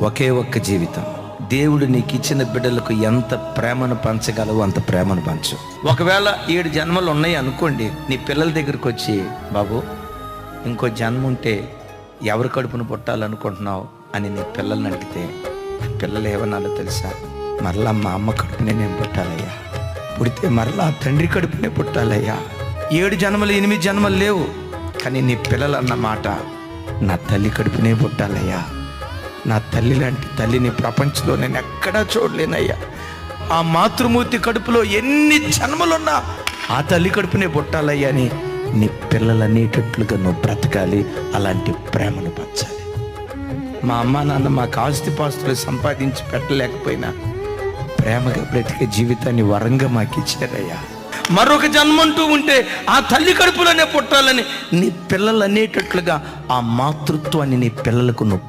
ఒకే ఒక్క జీవితం. దేవుడు నీకు ఇచ్చిన బిడ్డలకు ఎంత ప్రేమను పంచగలవు అంత ప్రేమను పంచు. ఒకవేళ 7 జన్మలు ఉన్నాయి అనుకోండి, నీ పిల్లల దగ్గరికి వచ్చి, బాబు ఇంకో జన్మ ఉంటే ఎవరి కడుపును పుట్టాలనుకుంటున్నావు అని నీ పిల్లల్ని అడిగితే, పిల్లలు ఏమన్నాలో తెలుసా? మరలా మా అమ్మ కడుపునే నేను పుట్టాలయ్యా, పుడితే మరలా తండ్రి కడుపునే పుట్టాలయ్యా. 7 జన్మలు 8 జన్మలు లేవు, కానీ నీ పిల్లలు అన్న మాట, నా తల్లి కడుపునే పుట్టాలయ్యా, నా తల్లి లాంటి తల్లిని ప్రపంచంలో నేను ఎక్కడా చూడలేనయ్యా. ఆ మాతృమూర్తి కడుపులో ఎన్ని జన్మలున్నా ఆ తల్లి కడుపునే పుట్టాలయ్యా అని నీ పిల్లలు అనేటట్లుగా నువ్వు బ్రతకాలి. అలాంటి ప్రేమను పంచాలి. మా అమ్మ నాన్న మాకు ఆస్తిపాస్తులు సంపాదించి పెట్టలేకపోయినా ప్రేమగా బ్రతికే జీవితాన్ని వరంగా మాకు ఇచ్చారయ్యా. మరొక జన్మంటూ ఉంటే ఆ తల్లి కడుపులోనే పుట్టాలని నీ పిల్లలు అనేటట్లుగా ఆ మాతృత్వాన్ని నీ పిల్లలకు నువ్వు